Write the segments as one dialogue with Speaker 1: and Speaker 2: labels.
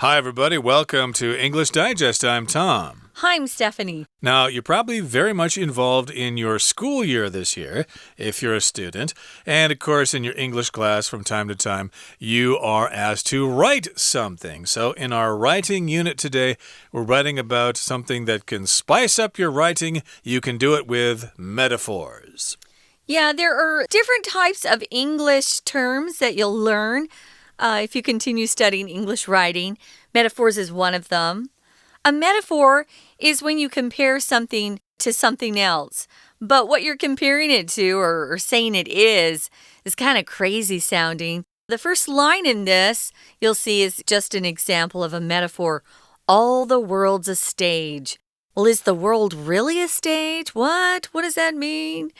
Speaker 1: Hi, everybody. Welcome to English Digest. I'm Tom.
Speaker 2: Hi, I'm Stephanie.
Speaker 1: Now, you're probably very much involved in your school year this year, if you're a student. And, of course, in your English class, from time to time, you are asked to write something. So, in our writing unit today, we're writing about something that can spice up your writing. You can do it with metaphors.
Speaker 2: Yeah, there are different types of English terms that you'll learn if you continue studying English writing. Metaphors is one of them. A metaphor is when you compare something to something else, but what you're comparing it to or saying it is kind of crazy sounding. The first line in this, you'll see, is just an example of a metaphor. All the world's a stage. Well, is the world really a stage? What? What does that mean?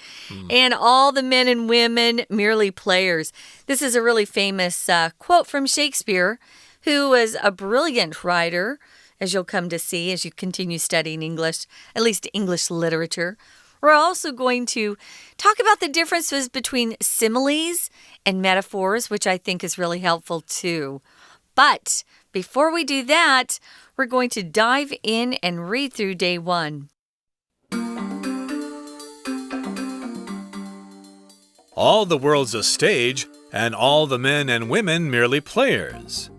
Speaker 2: And all the men and women merely players. This is a really famous quote from Shakespeare, who was a brilliant writer, as you'll come to see as you continue studying English, at least English literature. We're also going to talk about the differences between similes and metaphors, which I think is really helpful too. But before we do that, we're going to dive in and read through day one.
Speaker 1: All the world's a stage, and all the men and women merely players.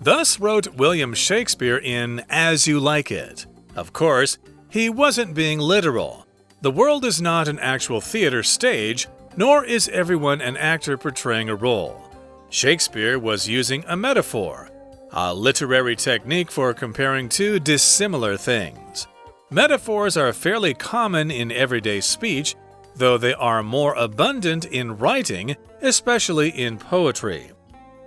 Speaker 1: Thus wrote William Shakespeare in As You Like It. Of course, he wasn't being literal. The world is not an actual theater stage, nor is everyone an actor portraying a role. Shakespeare was using a metaphor, a literary technique for comparing two dissimilar things. Metaphors are fairly common in everyday speech, though they are more abundant in writing, especially in poetry.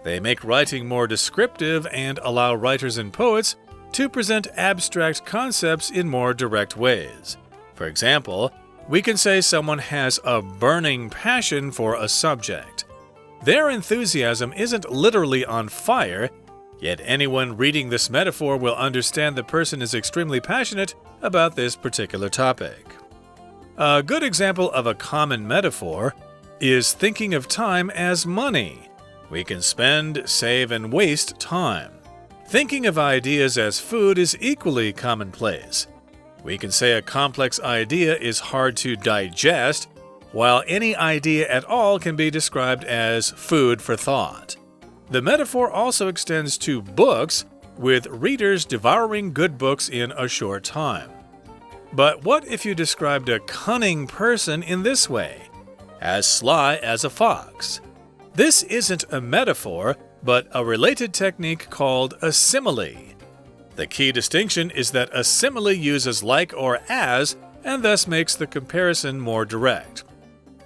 Speaker 1: They make writing more descriptive and allow writers and poets to present abstract concepts in more direct ways. For example, we can say someone has a burning passion for a subject. Their enthusiasm isn't literally on fire, yet anyone reading this metaphor will understand the person is extremely passionate about this particular topic. A good example of a common metaphor is thinking of time as money. We can spend, save, and waste time. Thinking of ideas as food is equally commonplace. We can say a complex idea is hard to digest, while any idea at all can be described as food for thought. The metaphor also extends to books, with readers devouring good books in a short time. But what if you described a cunning person in this way? As sly as a fox. This isn't a metaphor, but a related technique called a simile. The key distinction is that a simile uses like or as, and thus makes the comparison more direct.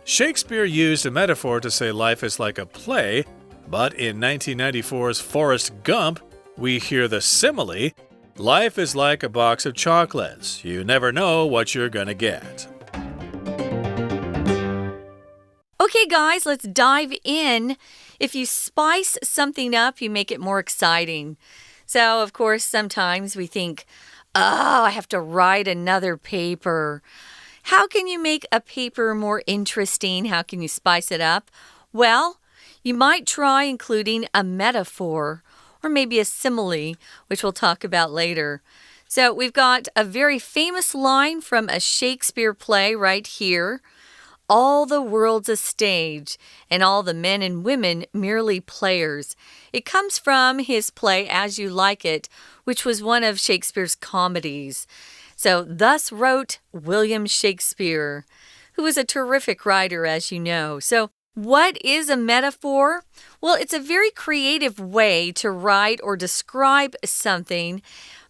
Speaker 1: Shakespeare used a metaphor to say life is like a play, but in 1994's Forrest Gump, we hear the simile, life is like a box of chocolates. You never know what you're gonna get.
Speaker 2: Okay, guys, let's dive in. If you spice something up, you make it more exciting. So, of course, sometimes we think, oh, I have to write another paper. How can you make a paper more interesting? How can you spice it up? Well, you might try including a metaphor or maybe a simile, which we'll talk about later. So we've got a very famous line from a Shakespeare play right here. All the world's a stage, and all the men and women merely players. It comes from his play As You Like It, which was one of Shakespeare's comedies. So thus wrote William Shakespeare, who was a terrific writer, as you know. So what is a metaphor? Well, it's a very creative way to write or describe something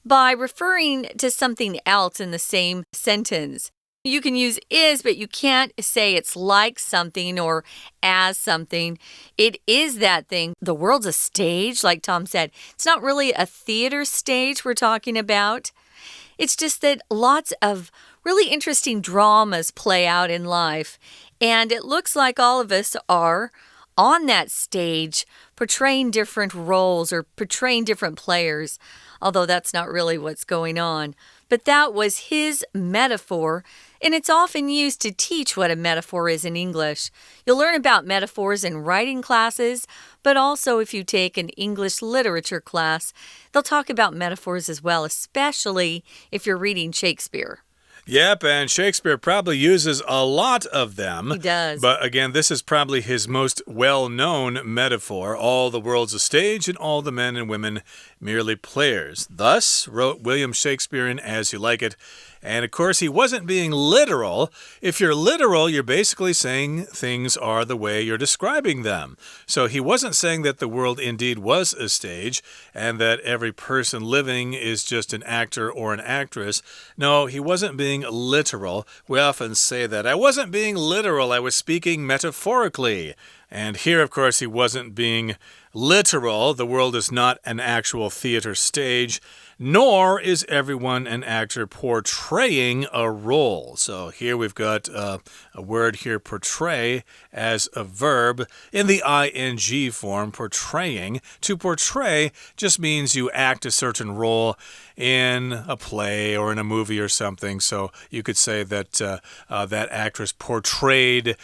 Speaker 2: by referring to something else in the same sentence. You can use is, but you can't say it's like something or as something. It is that thing. The world's a stage, like Tom said. It's not really a theater stage we're talking about. It's just that lots of really interesting dramas play out in life. And it looks like all of us are on that stage portraying different roles or portraying different players, although that's not really what's going on. But that was his metaphor, and it's often used to teach what a metaphor is in English. You'll learn about metaphors in writing classes, But also, if you take an English literature class, they'll talk about metaphors as well, especially if you're reading Shakespeare.
Speaker 1: Yep, and Shakespeare probably uses a lot of them.
Speaker 2: He does.
Speaker 1: But again, this is probably his most well-known metaphor. All the world's a stage, and all the men and women merely players. Thus, wrote William Shakespeare in As You Like It. And of course, he wasn't being literal. If you're literal, you're basically saying things are the way you're describing them. So he wasn't saying that the world indeed was a stage and that every person living is just an actor or an actress. No, he wasn't being literal. We often say that. I wasn't being literal. I was speaking metaphorically. And here, of course, he wasn't being literal. The world is not an actual theater stage, nor is everyone an actor portraying a role. So here we've got a word here, portray, as a verb in the ing form, portraying. To portray just means you act a certain role in a play or in a movie or something. So you could say that that actress portrayed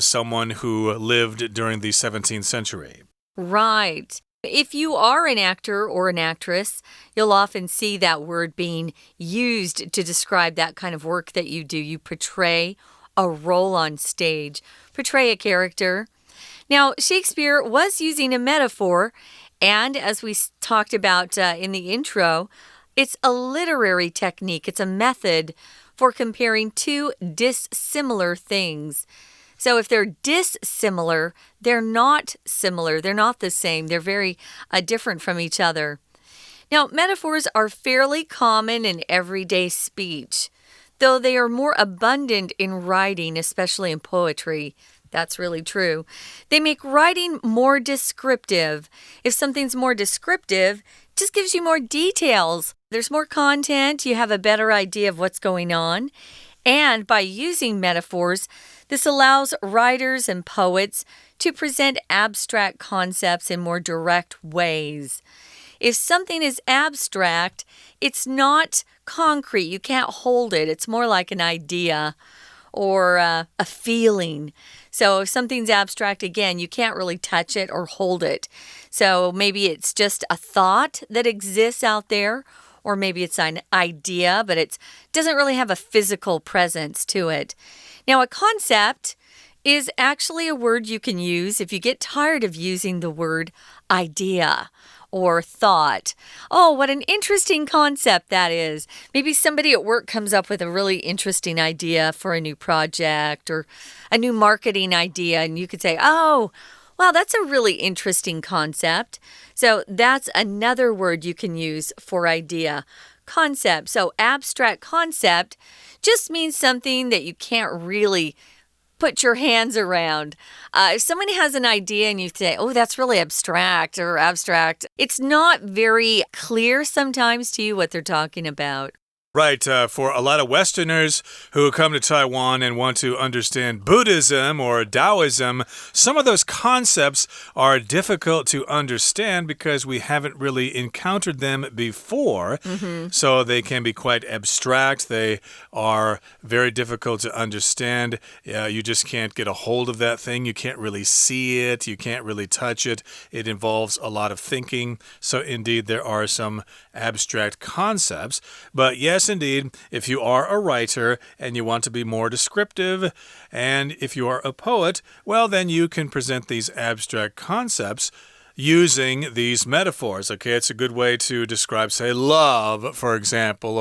Speaker 1: someone who lived during the 17th century.
Speaker 2: Right. If you are an actor or an actress, you'll often see that word being used to describe that kind of work that you do. You portray a role on stage, portray a character. Now, Shakespeare was using a metaphor, and as we talked about in the intro, it's a literary technique. It's a method for comparing two dissimilar things. So if they're dissimilar, they're not similar. They're not the same. They're very different from each other. Now, metaphors are fairly common in everyday speech, though they are more abundant in writing, especially in poetry. That's really true. They make writing more descriptive. If something's more descriptive, it just gives you more details. There's more content. You have a better idea of what's going on. And by using metaphors, this allows writers and poets to present abstract concepts in more direct ways. If something is abstract, it's not concrete. You can't hold it. It's more like an idea or a feeling. So if something's abstract, again, you can't really touch it or hold it. So maybe it's just a thought that exists out there, or maybe it's an idea, but it doesn't really have a physical presence to it. Now, a concept is actually a word you can use if you get tired of using the word idea or thought. Oh, what an interesting concept that is. Maybe somebody at work comes up with a really interesting idea for a new project or a new marketing idea, and you could say, oh, wow, that's a really interesting concept. So that's another word you can use for idea. Concept. So abstract concept just means something that you can't really put your hands around. If somebody has an idea and you say, oh, that's really abstract, it's not very clear sometimes to you what they're talking about.
Speaker 1: Right, for a lot of Westerners who come to Taiwan and want to understand Buddhism or Taoism, some of those concepts are difficult to understand because we haven't really encountered them before. So they can be quite abstract. They are very difficult to understand. You just can't get a hold of that thing. You can't really see it. You can't really touch it. It involves a lot of thinking. So indeed, there are some abstract concepts. But yes, indeed, if you are a writer and you want to be more descriptive, and if you are a poet, well, then you can present these abstract concepts using these metaphors. Okay, it's a good way to describe, say, love, for example,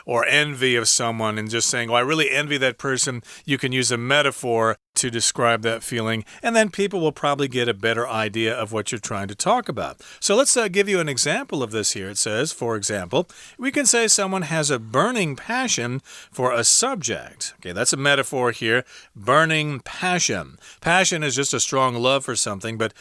Speaker 1: or envy of someone, and just saying, oh, I really envy that person. You can use a metaphor to describe that feeling, and then people will probably get a better idea of what you're trying to talk about. So let's give you an example of this here. It says, for example, we can say someone has a burning passion for a subject. Okay, that's a metaphor here, burning passion. Passion is just a strong love for something, but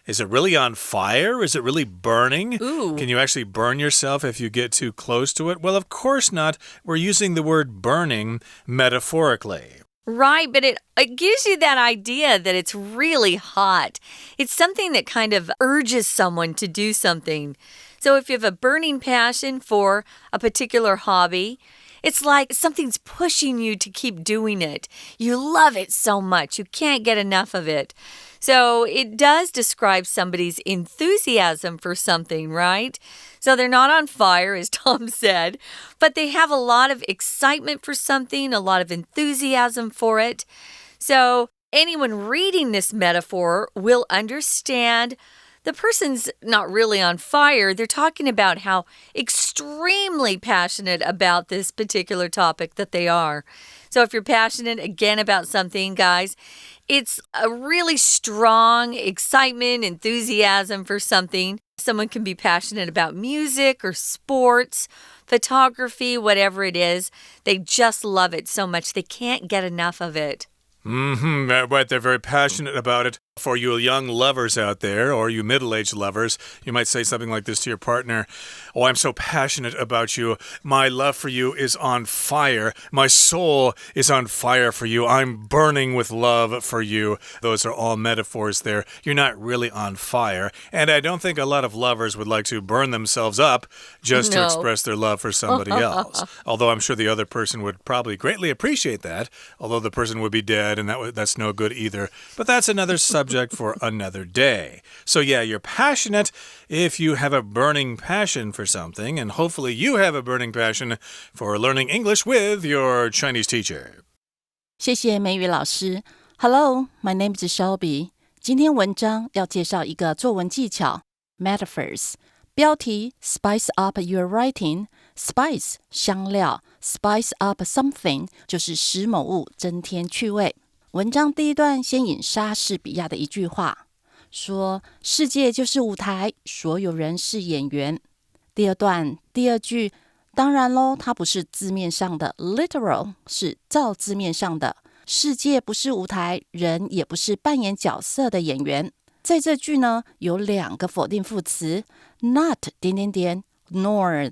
Speaker 1: is it really on fire? Is it really burning?
Speaker 2: Ooh.
Speaker 1: Can you actually burn yourself if you get too close to it? Well, of course not. We're using the word burning metaphorically.
Speaker 2: Right, but it gives you that idea that it's really hot. It's something that kind of urges someone to do something. So if you have a burning passion for a particular hobby, It's like something's pushing you to keep doing it. You love it so much. You can't get enough of it. So it does describe somebody's enthusiasm for something, right? So they're not on fire, as Tom said, but they have a lot of excitement for something, a lot of enthusiasm for it. So anyone reading this metaphor will understand the person's not really on fire. They're talking about how extremely passionate about this particular topic that they are. So if you're passionate, again, about something, guys, it's a really strong excitement, enthusiasm for something. Someone can be passionate about music or sports, photography, whatever it is. They just love it so much. They can't get enough of it.
Speaker 1: Right, they're very passionate about it. For you young lovers out there, or you middle-aged lovers, you might say something like this to your partner. Oh, I'm so passionate about you. My love for you is on fire. My soul is on fire for you. I'm burning with love for you. Those are all metaphors there. You're not really on fire. And I don't think a lot of lovers would like to burn themselves up just to express their love for somebody else. Although I'm sure the other person would probably greatly appreciate that, although the person would be dead, and that's no good either. But that's another subject for another day. So yeah, you're passionate if you have a burning passion for something, and hopefully you have a burning passion for learning English with your Chinese teacher.
Speaker 3: 谢谢美语老师。Hello, my name is Shelby. 今天文章要介绍一个作文技巧 Metaphors. 标题 Spice up your writing. Spice 香料 Spice up something 就是使某物增添趣味。文章第一段先引莎士比亚的一句话，说世界就是舞台，所有人是演员。第二段第二句，当然咯，它不是字面上的 literal， 是照字面上的。世界不是舞台，人也不是扮演角色的演员。在这句呢，有两个否定副词 ，not nor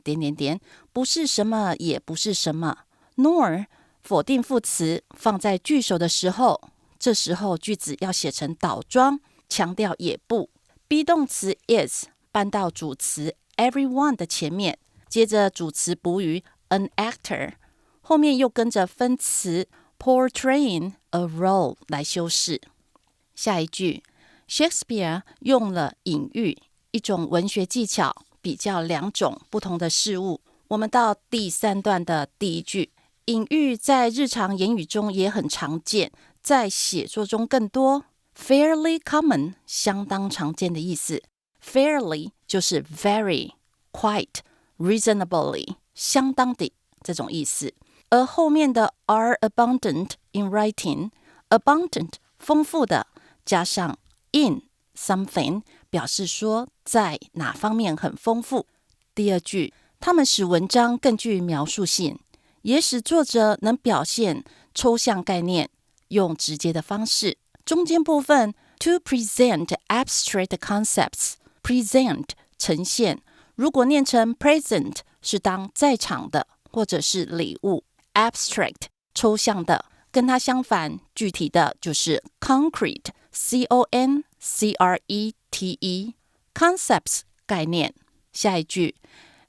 Speaker 3: 不是什么，也不是什么 ，nor。否定副词放在句首的时候，这时候句子要写成倒装，强调也不。be 动词 is 搬到主词 everyone 的前面，接着主词补语 an actor， 后面又跟着分词 portraying a role 来修饰。下一句 Shakespeare 用了隐喻，一种文学技巧，比较两种不同的事物。我们到第三段的第一句。隐喻在日常言语中也很常见，在写作中更多。Fairly common 相当常见的意思 ，fairly 就是 very, quite, reasonably 相当的这种意思。而后面的 are abundant in writing, abundant 丰富的，加上 in something 表示说在哪方面很丰富。第二句，它们使文章更具描述性。也使作者能表现抽象概念，用直接的方式。中间部分 to present abstract concepts， present 呈现，如果念成 present 是当在场的或者是礼物 abstract 抽象的，跟它相反具体的就是 concrete C-O-N-C-R-E-T-E concepts 概念。下一句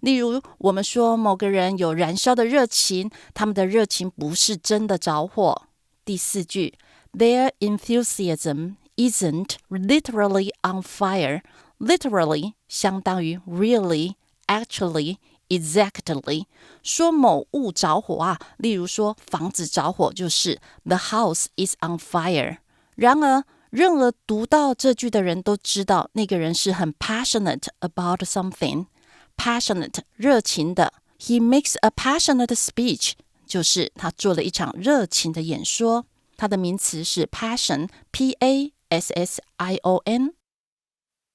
Speaker 3: 例如我们说某个人有燃烧的热情，他们的热情不是真的着火。第四句 Their enthusiasm isn't literally on fire. Literally 相当于 really, actually, exactly 说某物着火啊，例如说房子着火就是 The house is on fire. 然而任何读到这句的人都知道那个人是很 passionate about something.Passionate 热情的 He makes a passionate speech 就是他做了一场热情的演说。它的名词是 passion P-A-S-S-I-O-N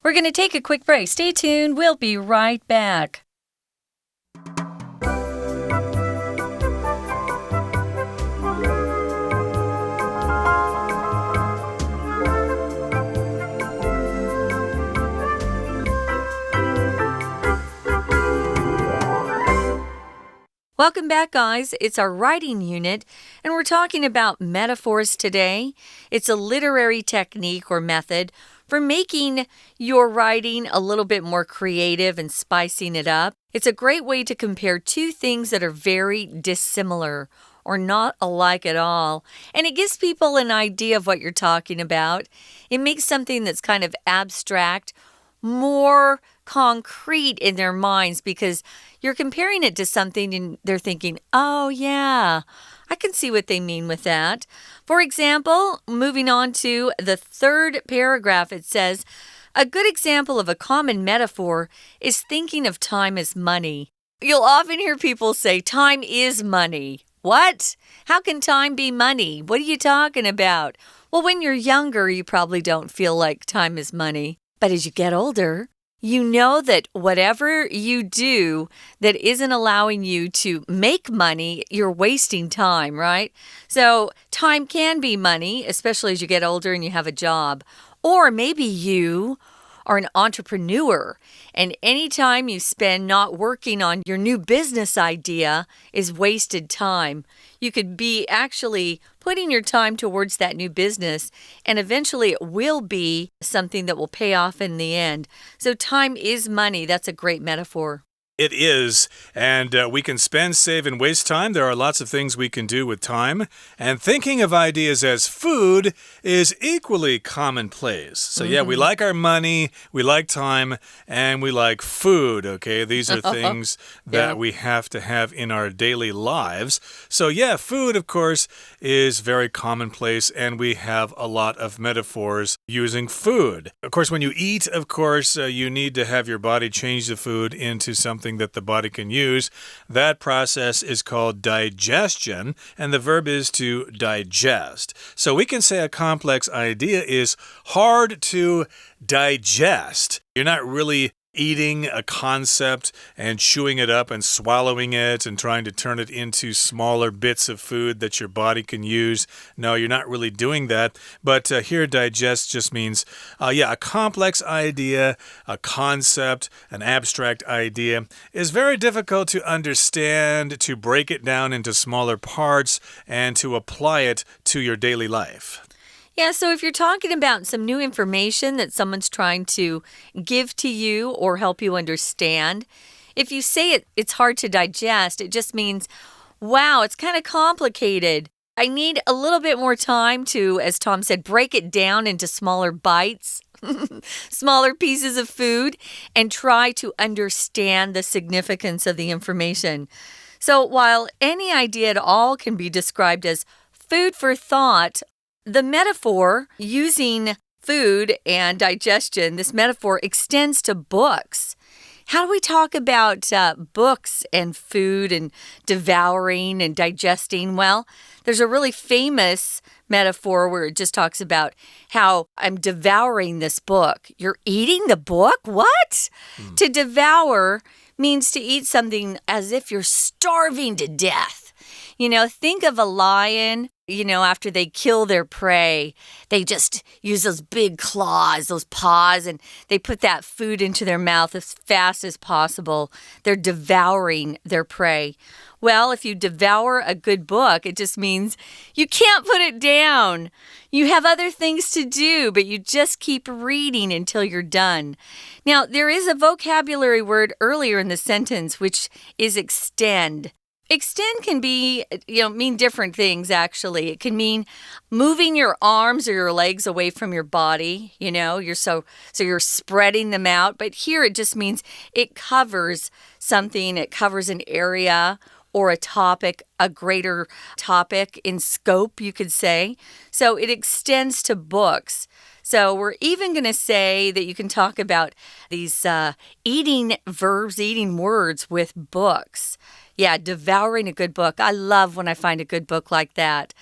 Speaker 2: We're going to take a quick break. Stay tuned. We'll be right back. Welcome back, guys. It's our writing unit, and we're talking about metaphors today. It's a literary technique or method for making your writing a little bit more creative and spicing it up. It's a great way to compare two things that are very dissimilar or not alike at all. And it gives people an idea of what you're talking about. It makes something that's kind of abstract more concrete in their minds because you're comparing it to something and they're thinking, oh, yeah, I can see what they mean with that. For example, moving on to the third paragraph, it says, a good example of a common metaphor is thinking of time as money. You'll often hear people say, time is money. What? How can time be money? What are you talking about? Well, when you're younger, you probably don't feel like time is money. But as you get older, you know that whatever you do that isn't allowing you to make money, you're wasting time, right? So time can be money, especially as you get older and you have a job. Or maybe you are an entrepreneur, and any time you spend not working on your new business idea is wasted time. You could be actually putting your time towards that new business, and eventually it will be something that will pay off in the end. So time is money. That's a great metaphor.
Speaker 1: It is, and we can spend, save, and waste time. There are lots of things we can do with time. And thinking of ideas as food is equally commonplace. So, yeah, we like our money, we like time, and we like food, okay? These are things that we have to have in our daily lives. So, yeah, food, of course, is very commonplace, and we have a lot of metaphors using food. Of course, when you eat, of course, you need to have your body change the food into something that the body can use. That process is called digestion, and the verb is to digest. So we can say a complex idea is hard to digest. You're not really eating a concept and chewing it up and swallowing it and trying to turn it into smaller bits of food that your body can use. No, you're not really doing that. But here, digest just means, a complex idea, a concept, an abstract idea is very difficult to understand, to break it down into smaller parts, and to apply it to your daily life.
Speaker 2: Yeah, so if you're talking about some new information that someone's trying to give to you or help you understand, if you say it's hard to digest, it just means, wow, it's kind of complicated. I need a little bit more time to, as Tom said, break it down into smaller bites, smaller pieces of food, and try to understand the significance of the information. So while any idea at all can be described as food for thought, the metaphor using food and digestion, this metaphor extends to books. How do we talk about books and food and devouring and digesting? Well, there's a really famous metaphor where it just talks about how I'm devouring this book. You're eating the book? What? To devour means to eat something as if you're starving to death. You know, think of a lion, after they kill their prey, they just use those big claws, those paws, and they put that food into their mouth as fast as possible. They're devouring their prey. Well, if you devour a good book, it just means you can't put it down. You have other things to do, but you just keep reading until you're done. Now, there is a vocabulary word earlier in the sentence, which is extend. Extend can be, mean different things, actually. It can mean moving your arms or your legs away from your body, so you're spreading them out. But here it just means it covers something. It covers an area or a topic, a greater topic in scope, you could say. So it extends to books. So we're even going to say that you can talk about these eating verbs, eating words with books. Yeah, devouring a good book. I love when I find a good book like that.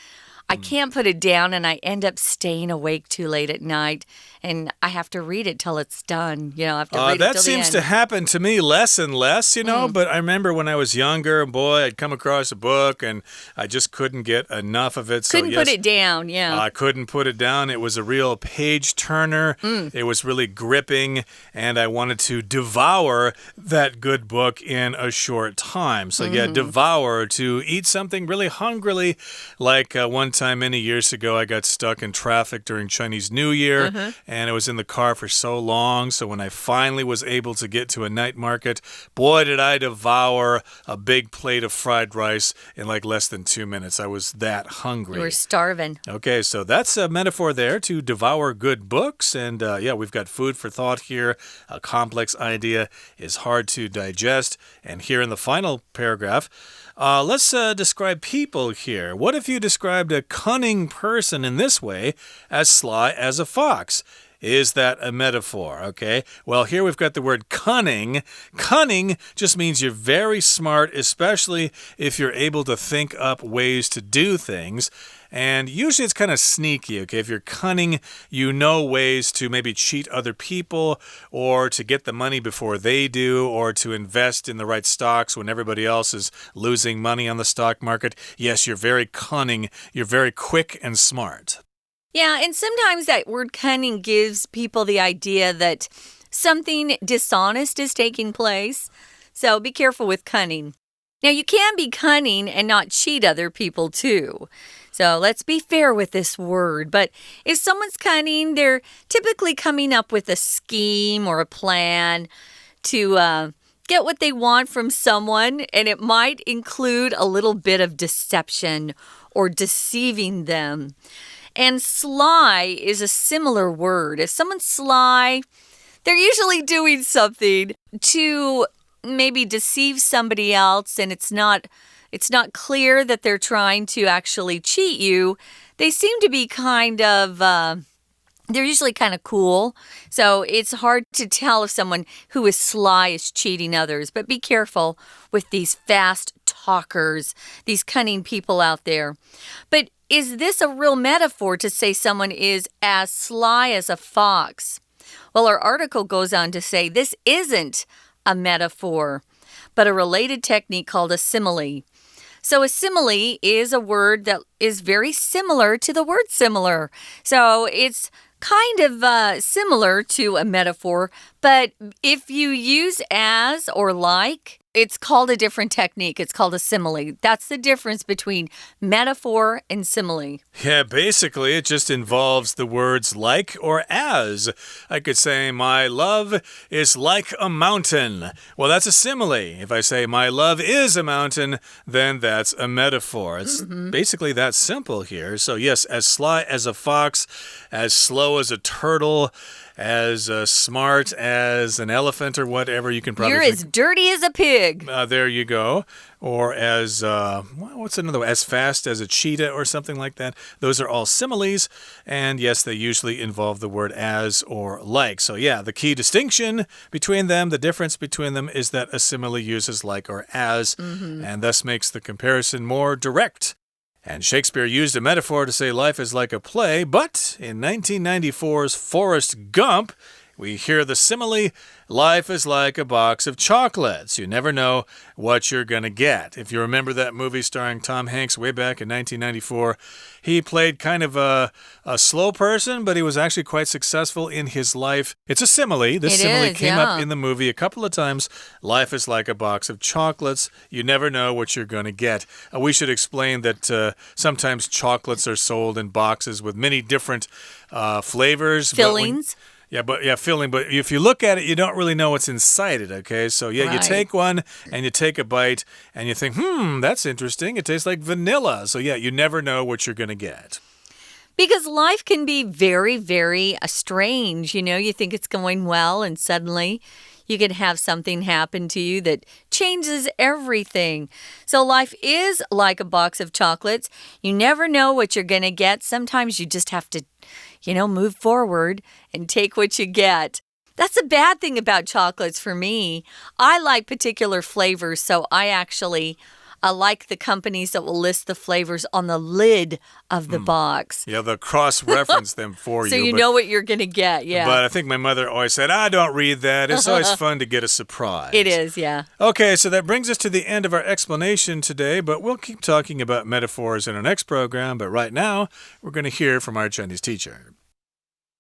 Speaker 2: I can't put it down and I end up staying awake too late at night and I have to read it till it's done. I have to read it till the end.
Speaker 1: That seems to happen to me less and less, but I remember when I was younger, boy, I'd come across a book and I just couldn't get enough of it.
Speaker 2: Couldn't put it down, yeah.
Speaker 1: I couldn't put it down. It was a real page turner. It was really gripping and I wanted to devour that good book in a short time. So yeah, devour, to eat something really hungrily, like one time many years ago, I got stuck in traffic during Chinese New Year, and I was in the car for so long. So when I finally was able to get to a night market, boy, did I devour a big plate of fried rice in like less than 2 minutes. I was that hungry.
Speaker 2: You were starving.
Speaker 1: Okay, so that's a metaphor there, to devour good books. And yeah, we've got food for thought here. A complex idea is hard to digest. And here in the final paragraph, let's describe people here. What if you described a cunning person in this way, as sly as a fox? Is that a metaphor? Okay, well, here we've got the word cunning. Cunning just means you're very smart, especially if you're able to think up ways to do things. And usually it's kind of sneaky, okay? If you're cunning, you know ways to maybe cheat other people, or to get the money before they do, or to invest in the right stocks when everybody else is losing money on the stock market. Yes, you're very cunning. You're very quick and smart.
Speaker 2: Yeah, and sometimes that word cunning gives people the idea that something dishonest is taking place. So be careful with cunning. Now, you can be cunning and not cheat other people too. So let's be fair with this word. But if someone's cunning, they're typically coming up with a scheme or a plan to get what they want from someone, and it might include a little bit of deception or deceiving them. And sly is a similar word. If someone's sly, they're usually doing something to maybe deceive somebody else, and it's not clear that they're trying to actually cheat you. They seem to be kind of they're usually kind of cool. So it's hard to tell if someone who is sly is cheating others. But be careful with these fast talkers, these cunning people out there. But is this a real metaphor to say someone is as sly as a fox? Well, our article goes on to say this isn't a metaphor, but a related technique called a simile. So a simile is a word that is very similar to the word similar. So it's kind of similar to a metaphor, but if you use as or like, it's called a different technique. It's called a simile. That's the difference between metaphor and simile.
Speaker 1: Yeah, basically, it just involves the words like or as. I could say, my love is like a mountain. Well, that's a simile. If I say, my love is a mountain, then that's a metaphor. It's basically that simple here. So yes, as sly as a fox, as slow as a turtle, as smart as an elephant or whatever, you can probably
Speaker 2: You're as dirty as a pig.
Speaker 1: There you go. Or as, what's another one? As fast as a cheetah or something like that. Those are all similes. And yes, they usually involve the word as or like. So yeah, the key distinction between them, the difference between them is that a simile uses like or as, and thus makes the comparison more direct. And Shakespeare used a metaphor to say life is like a play, but in 1994's Forrest Gump, we hear the simile, life is like a box of chocolates. You never know what you're going to get. If you remember that movie starring Tom Hanks way back in 1994, he played kind of a slow person, but he was actually quite successful in his life. It's a simile. This simile came up in the movie a couple of times. Life is like a box of chocolates. You never know what you're going to get. We should explain that sometimes chocolates are sold in boxes with many different flavors.
Speaker 2: Fillings.
Speaker 1: Filling. But if you look at it, you don't really know what's inside it, okay? So, yeah, right. You take one and you take a bite and you think, that's interesting. It tastes like vanilla. So, yeah, you never know what you're going to get.
Speaker 2: Because life can be very, very strange. You know, you think it's going well and suddenly you can have something happen to you that changes everything. So life is like a box of chocolates. You never know what you're going to get. Sometimes you just have to, move forward and take what you get. That's a bad thing about chocolates for me. I like particular flavors, so I actually like the companies that will list the flavors on the lid of the box.
Speaker 1: Yeah, they'll cross-reference them for you.
Speaker 2: So you know what you're going to get, yeah.
Speaker 1: But I think my mother always said, don't read that. It's always fun to get a surprise.
Speaker 2: It is, yeah.
Speaker 1: Okay, so that brings us to the end of our explanation today, but we'll keep talking about metaphors in our next program. But right now, we're going to hear from our Chinese teacher.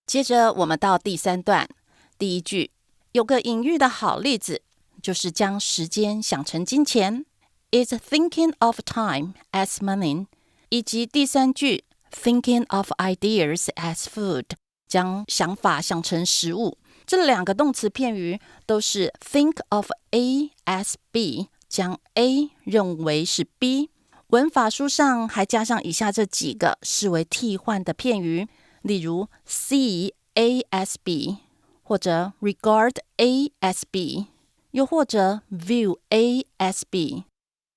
Speaker 3: 接着我们到第3段，第一句，有个隐喻的好例子，就是将时间想成金钱。Is thinking of time as money， 以及第3句 thinking of ideas as food，将想法想成实物。这两个动词片语都是 think of A as B， 将 A 认为是 B。 文法书上还加上以下这几个视为替换的片语，例如 see A as B， 或者 regard A as B， 又或者 view A as B。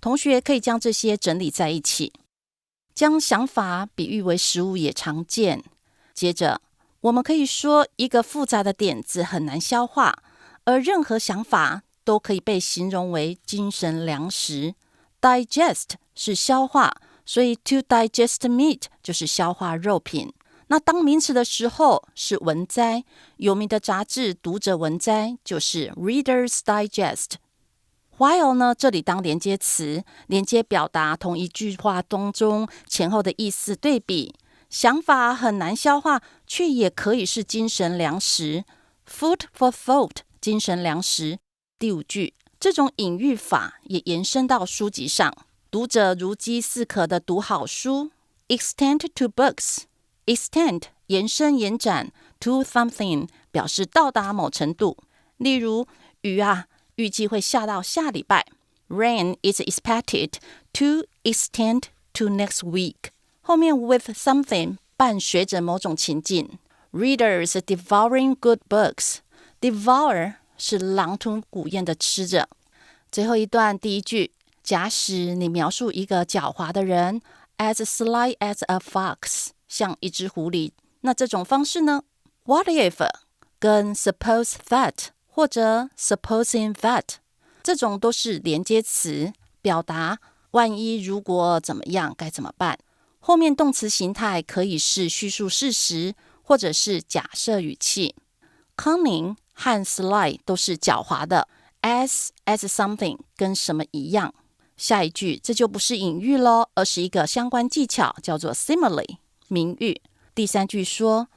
Speaker 3: 同学可以将这些整理在一起。将想法比喻为实物也常见。接着我们可以说一个复杂的点子很难消化，而任何想法都可以被形容为精神粮食。 Digest 是消化，所以 to digest meat 就是消化肉品。那当名词的时候是文摘，有名的杂志读者文摘就是 Reader's Digest。 While 呢，这里当连接词，连接表达同一句话当中前后的意思对比。想法很难消化，却也可以是精神粮食。 Food for thought， 精神粮食。第五句，这种隐喻法也延伸到书籍上，读者如饥似渴地读好书。 Extend to books， extend 延伸延展， to something 表示到达某程度。例如雨预计会下到下礼拜。 Rain is expected to extend to next week。 后面 with something 伴随着某种情境。 Readers devouring good books， devour 是狼吞虎咽的吃着。最后一段第一句，假使你描述一个狡猾的人 as sly as a fox， 像一只狐狸，那这种方式呢？ What if 跟 suppose that 或者 supposing that， 这种都是连接词，表达万一如果怎么样该怎么办。后面动词形态可以是叙述事实，或者是假设语气。 Cunning 和 sly 都是狡猾的， as something 跟什么一样。下一句这就不是隐喻咯，而是一个相关技巧，叫做 Simile 名喻。第三句说，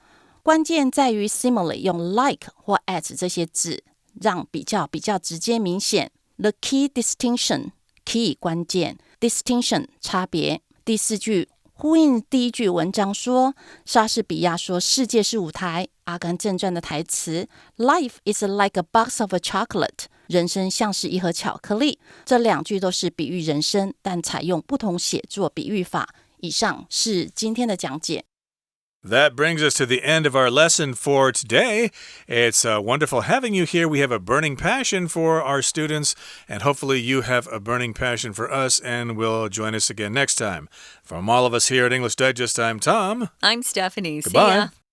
Speaker 3: 关键在于 Simile 用 like 或 as 这些字，让比较直接明显。 The key distinction， key 关键， distinction 差别。第四句呼应第一句文章说，莎士比亚说世界是舞台，阿甘正传的台词 Life is like a box of a chocolate， 人生像是一盒巧克力。这两句都是比喻人生，但采用不同写作比喻法。以上是今天的讲解。
Speaker 1: That brings us to the end of our lesson for today. It's wonderful having you here. We have a burning passion for our students, and hopefully you have a burning passion for us and will join us again next time. From all of us here at English Digest, I'm Tom.
Speaker 2: I'm Stephanie.
Speaker 1: Goodbye.
Speaker 2: See ya.